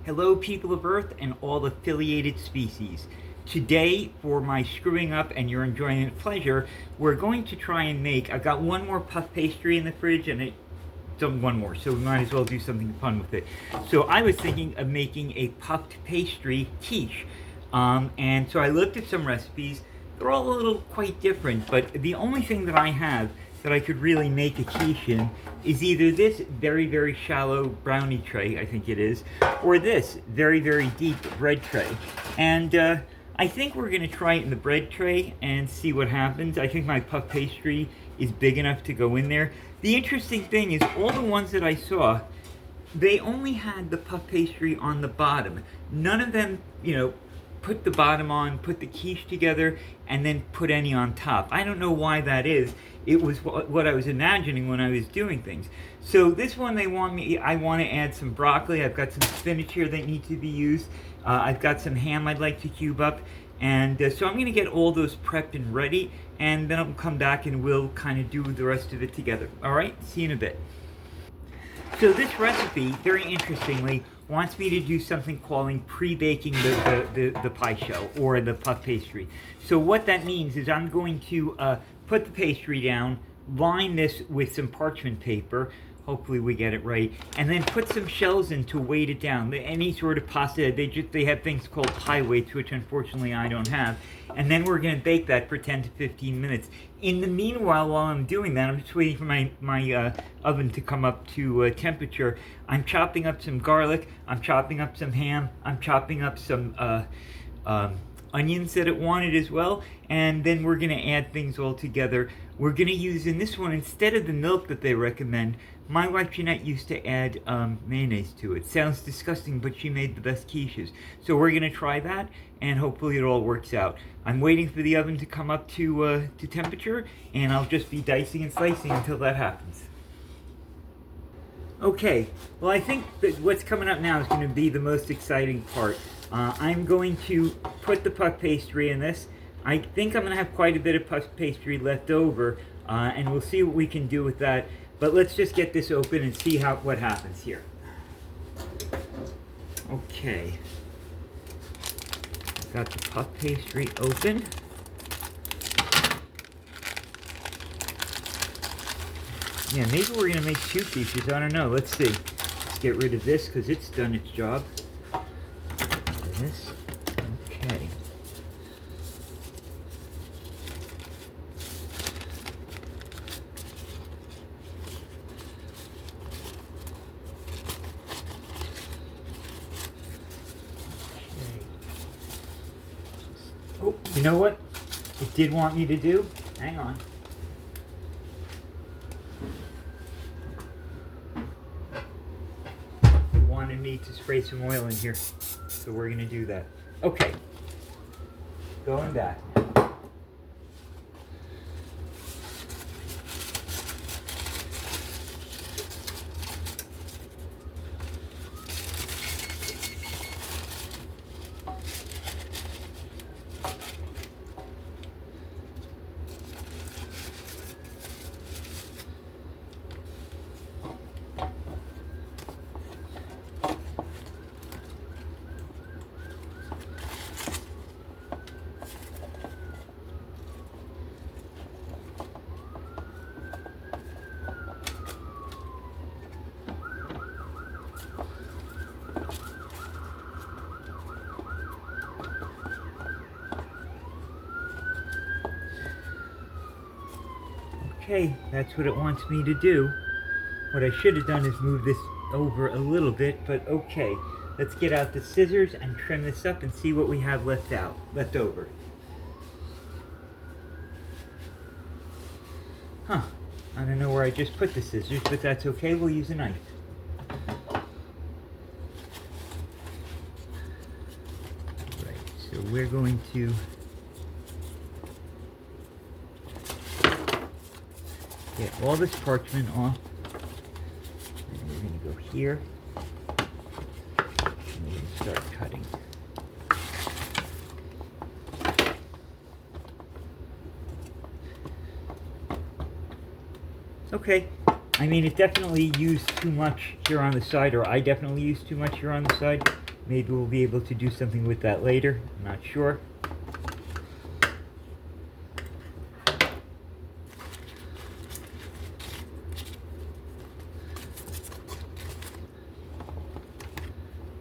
Hello, people of Earth and all affiliated species. Today, for my screwing up and your enjoyment pleasure, we're going to try and make, I've got one more puff pastry in the fridge and it's done one more, so we might as well do something fun with it. So I was thinking of making a puffed pastry quiche. And so I looked at some recipes. They're all a little quite different, but the only thing that I have that I could really make a quiche in is either this very, very shallow brownie tray, I think it is, or this very, very deep bread tray. And I think we're gonna try it in the bread tray and see what happens. I think my puff pastry is big enough to go in there. The interesting thing is all the ones that I saw, they only had the puff pastry on the bottom. None of them, put the bottom on, put the quiche together, and then put any on top. I don't know why that is. It was what I was imagining when I was doing things. So this one I want to add some broccoli. I've got some spinach here that need to be used. I've got some ham I'd like to cube up. And so I'm gonna get all those prepped and ready, and then I'll come back and we'll kind of do the rest of it together. All right, see you in a bit. So this recipe, very interestingly, wants me to do something calling pre-baking the pie shell or the puff pastry. So what that means is I'm going to put the pastry down, line this with some parchment paper, hopefully we get it right, and then put some shells in to weight it down. Any sort of pasta, they have things called pie weights, which unfortunately I don't have. And then we're gonna bake that for 10 to 15 minutes. In the meanwhile, while I'm doing that, I'm just waiting for my oven to come up to temperature. I'm chopping up some garlic, I'm chopping up some ham, I'm chopping up some onions that it wanted as well, and then we're gonna add things all together. We're gonna use, in this one, instead of the milk that they recommend, my wife Jeanette used to add mayonnaise to it. Sounds disgusting, but she made the best quiches. So we're gonna try that, and hopefully it all works out. I'm waiting for the oven to come up to temperature, and I'll just be dicing and slicing until that happens. Okay, well I think that what's coming up now is gonna be the most exciting part. I'm going to put the puff pastry in this. I think I'm gonna have quite a bit of puff pastry left over, and we'll see what we can do with that. But let's just get this open and see what happens here. Okay. Got the puff pastry open. Yeah, maybe we're gonna make two pieces, I don't know, let's see. Let's get rid of this because it's done its job. This, okay. Oh, you know what it did want me to do? Hang on. It wanted me to spray some oil in here, so we're gonna do that. Okay, going back. Okay, that's what it wants me to do. What I should have done is move this over a little bit, but okay. Let's get out the scissors and trim this up and see what we have left over. Huh, I don't know where I just put the scissors, but that's okay, we'll use a knife. Right, so we're going to get all this parchment off, and we're going to go here, and we're going to start cutting. Okay, I mean it definitely used too much here on the side, or I definitely used too much here on the side, Maybe we'll be able to do something with that later. I'm not sure.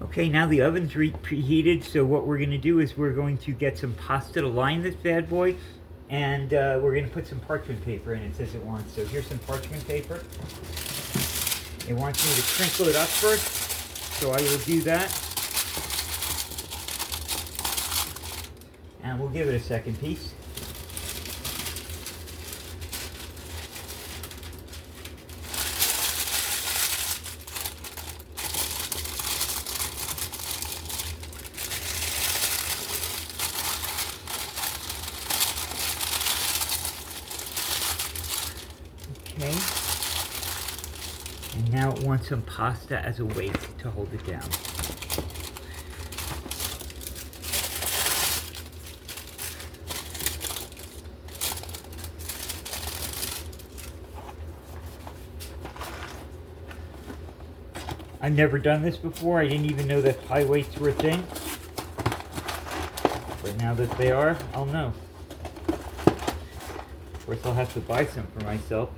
Okay, now the oven's preheated, so what we're going to do is we're going to get some pasta to line this bad boy, and we're going to put some parchment paper in. It says it wants. So here's some parchment paper. It wants me to crinkle it up first, so I will do that. And we'll give it a second piece. Okay. And now it wants some pasta as a weight to hold it down. I've never done this before. I didn't even know that pie weights were a thing. But now that they are, I'll know. Of course, I'll have to buy some for myself.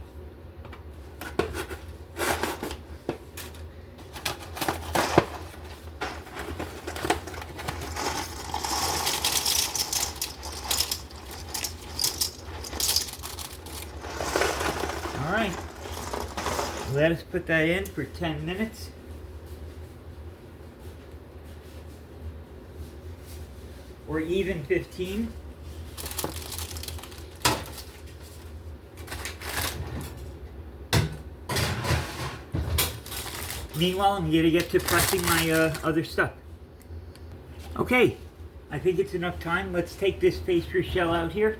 All right. Let us put that in for 10 minutes. Or even 15. Meanwhile, I'm going to get to pressing my other stuff. Okay, I think it's enough time. Let's take this pastry shell out here.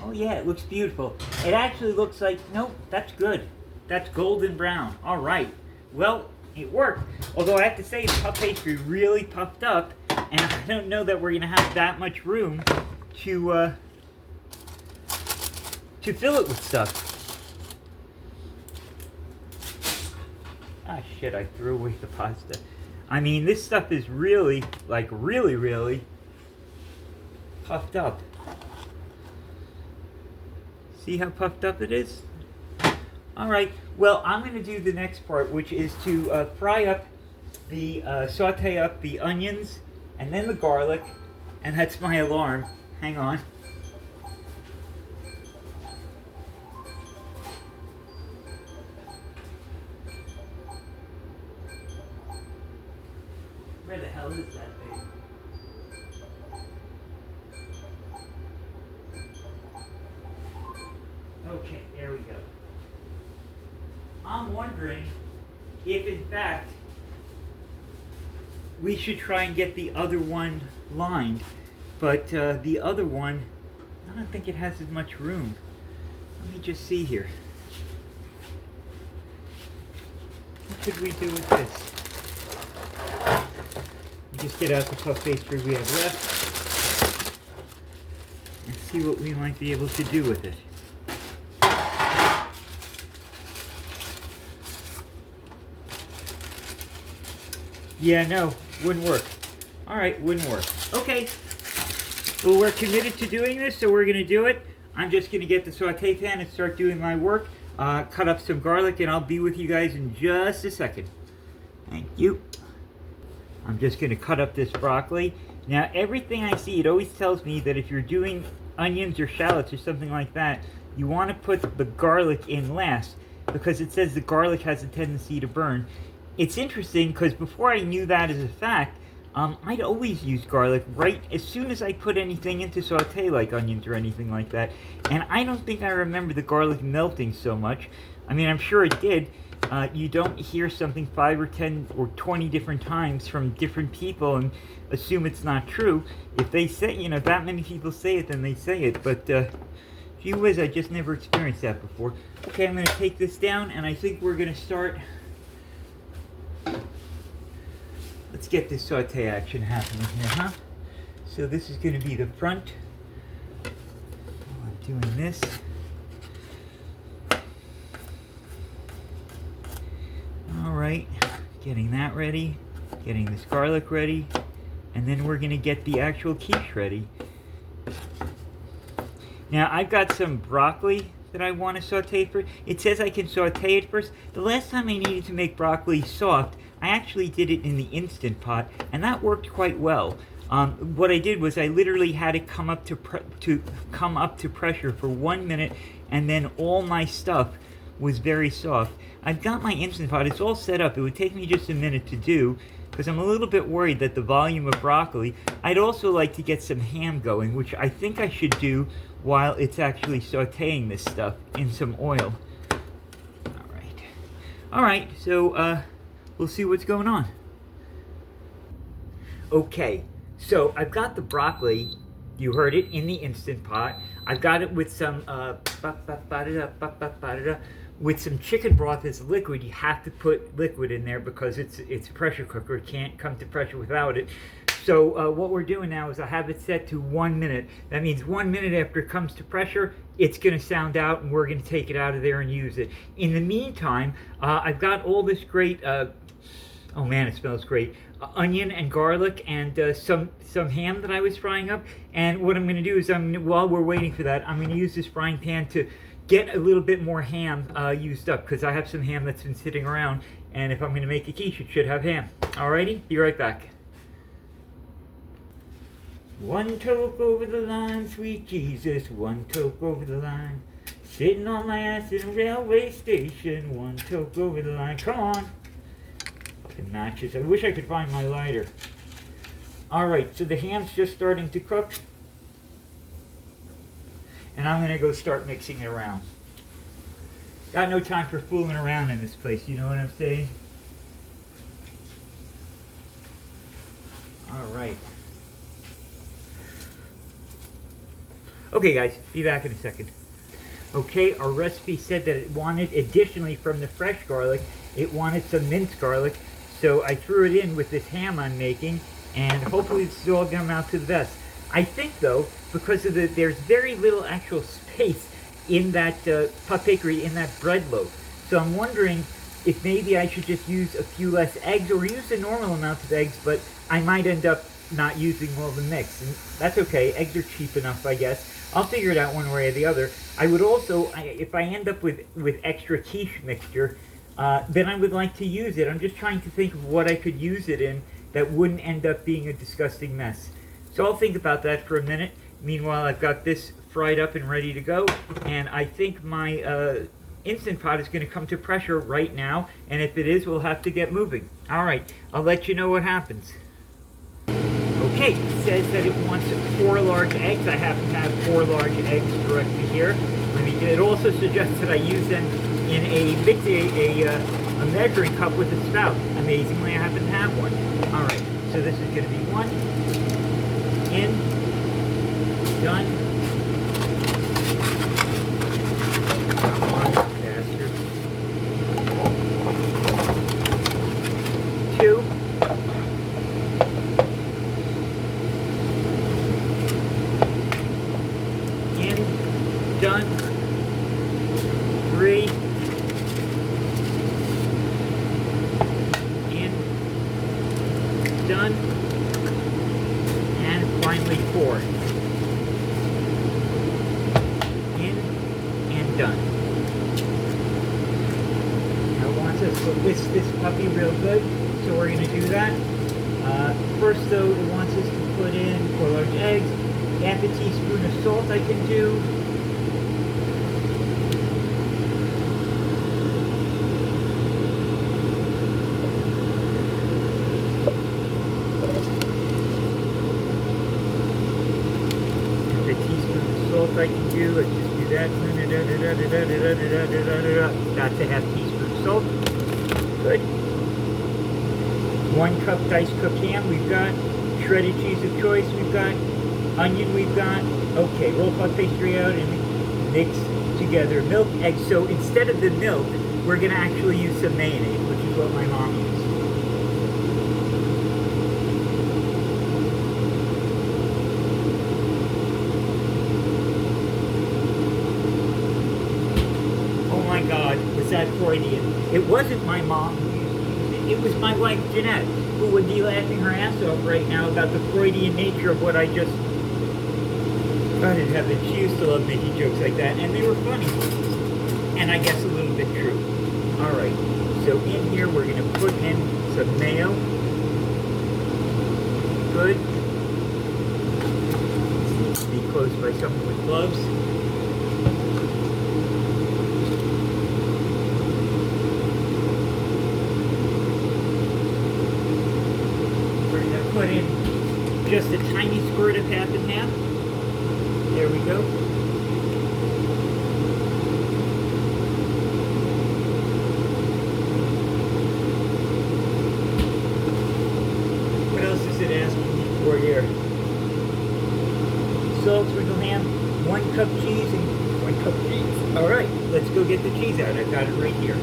Oh yeah, it looks beautiful. It actually looks like, nope, that's good. That's golden brown. All right. Well, it worked. Although I have to say, the puff pastry really puffed up, and I don't know that we're going to have that much room to fill it with stuff. Ah, shit, I threw away the pasta. I mean, this stuff is really, like, really puffed up. See how puffed up it is? All right, well, I'm going to do the next part, which is to fry up the, saute up the onions and then the garlic, and that's my alarm. Hang on. Where the hell is that thing? Okay, there we go. I'm wondering if, in fact, we should try and get the other one lined, but the other one, I don't think it has as much room. Let me just see here. What could we do with this? Just get out the puff pastry we have left and see what we might be able to do with it. Yeah, no, wouldn't work. All right, wouldn't work. Okay, well, we're committed to doing this, so we're going to do it. I'm just going to get the saute pan and start doing my work. Cut up some garlic, and I'll be with you guys in just a second. Thank you. I'm just going to cut up this broccoli. Now, everything I see, it always tells me that if you're doing onions or shallots or something like that, you want to put the garlic in last, because it says the garlic has a tendency to burn. It's interesting, because before I knew that as a fact, I'd always use garlic right as soon as I put anything into saute, like onions or anything like that. And I don't think I remember the garlic melting so much. I mean, I'm sure it did. You don't hear something 5 or 10 or 20 different times from different people and assume it's not true. If they say, you know, that many people say it, then they say it. But, gee whiz, I just never experienced that before. Okay, I'm going to take this down, and I think we're going to start. Let's get this saute action happening here, huh? So this is going to be the front. I'm doing this. All right, getting that ready. Getting this garlic ready. And then we're going to get the actual quiche ready. Now, I've got some broccoli that I want to saute first. It says I can saute it first. The last time I needed to make broccoli soft, I actually did it in the Instant Pot, and that worked quite well. What I did was I literally had it come up to pressure for 1 minute, and then all my stuff was very soft. I've got my Instant Pot. It's all set up. It would take me just a minute to do, because I'm a little bit worried that the volume of broccoli. I'd also like to get some ham going, which I think I should do while it's actually sauteing this stuff in some oil. Alright, so we'll see what's going on. Okay, so I've got the broccoli, you heard it, in the Instant Pot. I've got it with some with some chicken broth as liquid. You have to put liquid in there because it's a pressure cooker. It can't come to pressure without it. So what we're doing now is I have it set to 1 minute. That means 1 minute after it comes to pressure, it's going to sound out, and we're going to take it out of there and use it. In the meantime, I've got all this great, oh man, it smells great, onion and garlic and some ham that I was frying up. And what I'm going to do is, while we're waiting for that, I'm going to use this frying pan to get a little bit more ham used up, because I have some ham that's been sitting around, and if I'm going to make a quiche, it should have ham. Alrighty, be right back. One toke over the line, sweet Jesus, one toke over the line. Sitting on my ass in a railway station, one toke over the line. Come on. Fucking matches. I wish I could find my lighter. Alright, so the ham's just starting to cook. And I'm going to go start mixing it around. Got no time for fooling around in this place, you know what I'm saying? Alright. Okay guys, be back in a second. Okay, our recipe said that it wanted, additionally from the fresh garlic, it wanted some minced garlic. So I threw it in with this ham I'm making, and hopefully this is all going to come out to the best. I think though, because of there's very little actual space in that puff bakery, in that bread loaf. So I'm wondering if maybe I should just use a few less eggs, or use a normal amount of eggs, but I might end up not using all the mix. And that's okay, eggs are cheap enough, I guess. I'll figure it out one way or the other. I would also, if I end up with extra quiche mixture, then I would like to use it. I'm just trying to think of what I could use it in that wouldn't end up being a disgusting mess. So I'll think about that for a minute. Meanwhile, I've got this fried up and ready to go, and I think my Instant Pot is going to come to pressure right now, and if it is, we'll have to get moving. Alright, I'll let you know what happens. Okay, it says that it wants 4 large eggs. I happen to have 4 large eggs directly here. It also suggests that I use them in a measuring cup with a spout. Amazingly, I happen to have one. Alright, so this is going to be 1. In. Done. Come on, bastard. 2. Done. 3. In. Done. And finally 4. In and done. Now it wants us to whisk this puppy real good, so we're going to do that. First though, it wants us to put in 4 large eggs, half a teaspoon of salt I can do. I can do, I just do that. That's a half teaspoon of salt. Good. 1 cup diced cooked ham we've got. Shredded cheese of choice we've got. Onion we've got. Okay, roll puff pastry out and mix together. Milk, eggs. So instead of the milk, we're going to actually use some mayonnaise, which is what my mom used. God, was that Freudian? It wasn't my mom who used to use it. It was my wife, Jeanette. who would be laughing her ass off right now about the Freudian nature of what I just... God in heaven, she used to love making jokes like that, and they were funny. And I guess a little bit true. Alright, so in here we're going to put in some mayo. Good. Needs to be closed by someone with gloves. We're going to put in just a tiny squirt of half and half. There we go. What else is it asking me for here? Salt, sprinkle ham, 1 cup cheese, and 1 cup cheese. Alright, let's go get the cheese out. I've got it right here.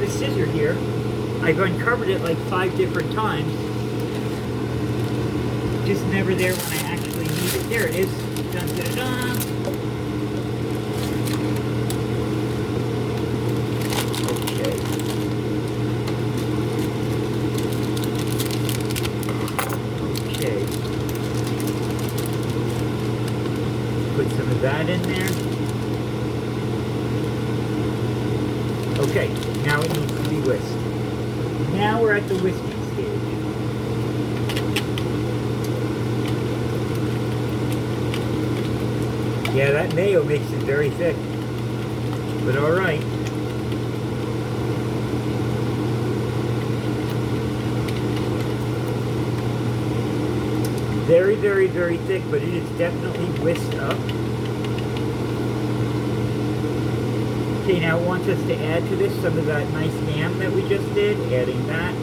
Scissor here. I've uncovered it like 5 different times. Just never there when I actually need it. There it is. Dun, dun, dun, dun. Okay. Okay. Put some of that in there. Okay, now it needs to be whisked. Now we're at the whisking stage. Yeah, that mayo makes it very thick. But alright. Very, very, very thick, but it is definitely whisked up. Okay, now it wants us to add to this some of that nice ham that we just did. Adding that.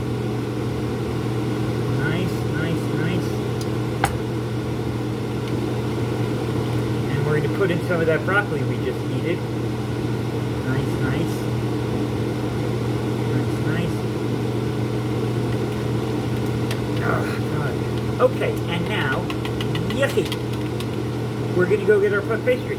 Nice, nice, nice. And we're going to put in some of that broccoli we just needed. Nice, nice. Nice, nice. Oh, God. Okay, and now, yucky. We're going to go get our puff pastry.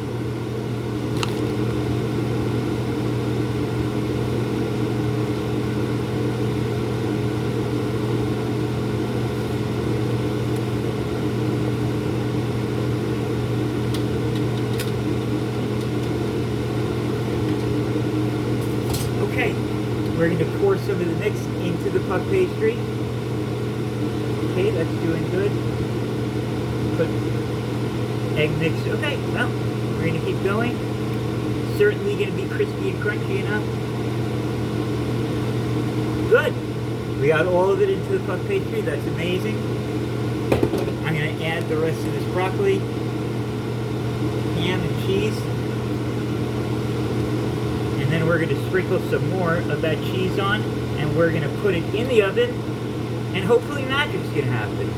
We're going to pour some of the mix into the puff pastry. Okay, that's doing good. Put egg mix. Okay, well, we're going to keep going. Certainly going to be crispy and crunchy enough. Good. We got all of it into the puff pastry. That's amazing. I'm going to add the rest of this broccoli, ham, and cheese. And then we're going to sprinkle some more of that cheese on, and we're going to put it in the oven, and hopefully magic's going to happen.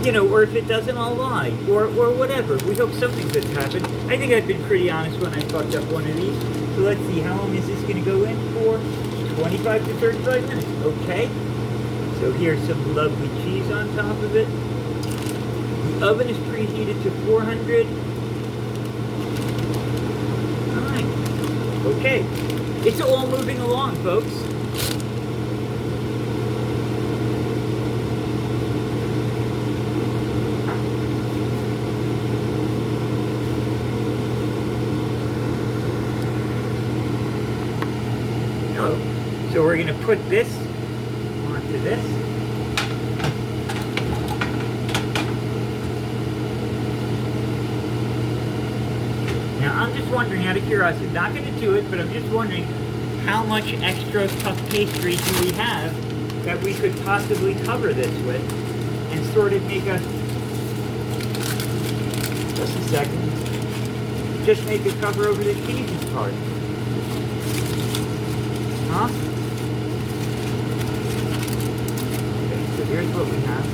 You know, or if it doesn't, I'll lie, or whatever. We hope something good's happened. I think I've been pretty honest when I fucked up one of these. So let's see, how long is this going to go in for? 25 to 35 minutes. Okay. So here's some lovely cheese on top of it. The oven is preheated to 400. Okay, it's all moving along, folks. So we're going to put this onto this. Now, I'm just wondering, out of curiosity, not going to do it, but I'm just wondering how much extra puff pastry do we have that we could possibly cover this with and sort of make a, just a second, just make a cover over the cheese part. Huh? Okay, so here's what we have.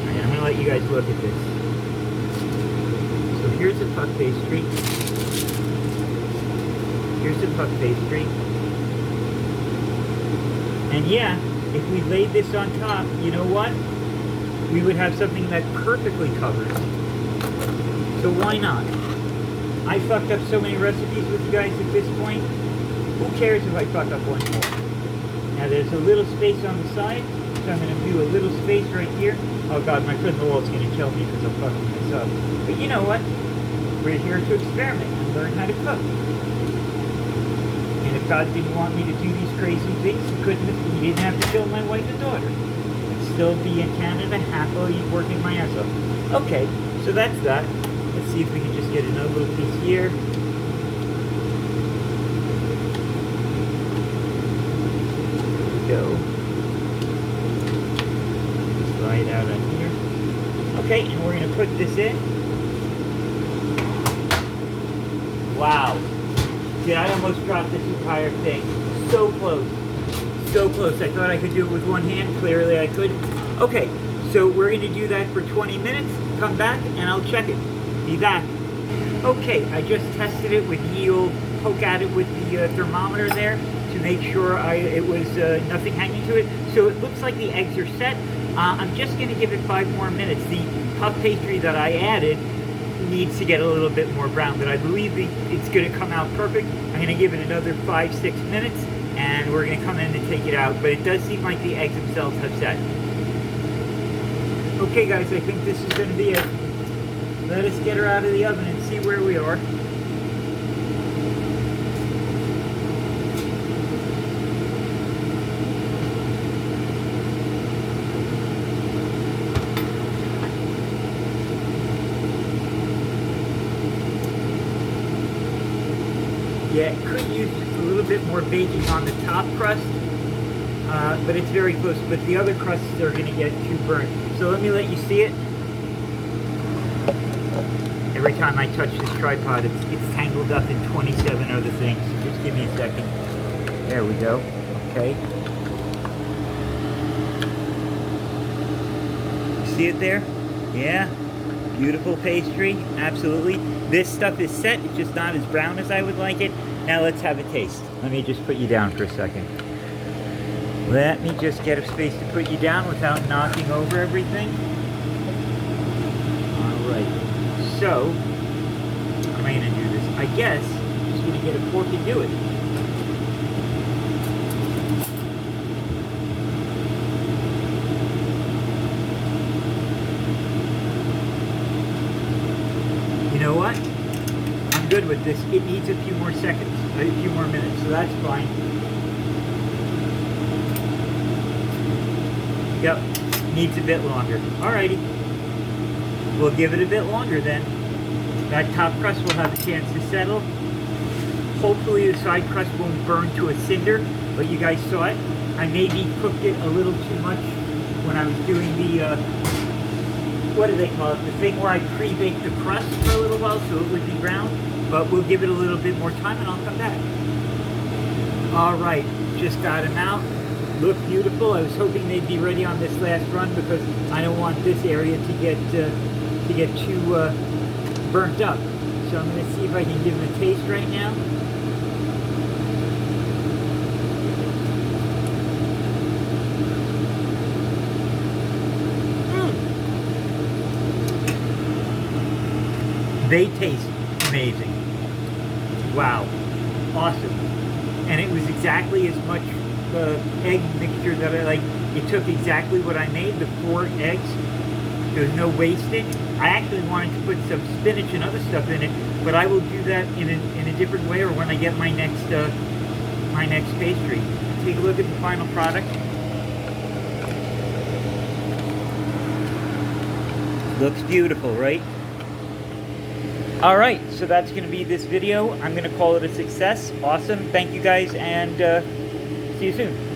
Alright, I'm going to let you guys look at this. So here's the puff pastry. Here's the puff pastry. And yeah, if we laid this on top, you know what? We would have something that perfectly covers. So why not? I fucked up so many recipes with you guys at this point. Who cares if I fuck up one more? Now there's a little space on the side, so I'm going to do a little space right here. Oh god, my friend Noel's going to kill me because I'm fucking this up. But you know what? We're here to experiment and learn how to cook. And if God didn't want me to do these crazy things, he didn't have to kill my wife and daughter. I'd still be in Canada happily working my ass off. Okay, so that's that. Let's see if we can just get another little piece here. There we go. Slide out on here. Okay, and we're going to put this in. Wow. Dude, I almost dropped this entire thing. So close. So close. I thought I could do it with one hand. Clearly I could. Okay, so we're going to do that for 20 minutes. Come back and I'll check it. Be back. Okay, I just tested it with yield. Poke at it with the thermometer there to make sure it was nothing hanging to it. So it looks like the eggs are set. I'm just going to give it 5 more minutes. The puff pastry that I added needs to get a little bit more brown, but I believe it's going to come out perfect. I'm going to give it another 5-6 minutes, and we're going to come in and take it out. But it does seem like the eggs themselves have set. Okay, guys, I think this is going to be it. Let us get her out of the oven and see where we are. Yeah, it could use just a little bit more baking on the top crust, but it's very close. But the other crusts are going to get too burnt. So let me let you see it. Every time I touch this tripod, it's tangled up in 27 other things. Just give me a second. There we go. Okay. You see it there? Yeah. Beautiful pastry. Absolutely. This stuff is set. It's just not as brown as I would like it. Now let's have a taste. Let me just put you down for a second. Let me just get a space to put you down without knocking over everything. Alright. So, how am I going to do this? I guess I'm just going to get a fork and do it. You know what? I'm good with this. It needs a few more seconds, a few more minutes, so that's fine. Yep, needs a bit longer. Alrighty. We'll give it a bit longer then. That top crust will have a chance to settle. Hopefully the side crust won't burn to a cinder, but you guys saw it. I maybe cooked it a little too much when I was doing the, what do they call it? The thing where I pre-baked the crust for a little while so it would be brown. But we'll give it a little bit more time and I'll come back. Alright, just got them out. Look beautiful. I was hoping they'd be ready on this last run because I don't want this area to get too burnt up. So I'm going to see if I can give them a taste right now. They taste amazing. Wow. Awesome. And it was exactly as much egg mixture that I like. It took exactly what I made, the 4 eggs. There was no wastage. I actually wanted to put some spinach and other stuff in it, but I will do that in a different way or when I get my next pastry. Take a look at the final product. Looks beautiful, right? Alright, so that's going to be this video. I'm going to call it a success. Awesome. Thank you guys, and see you soon.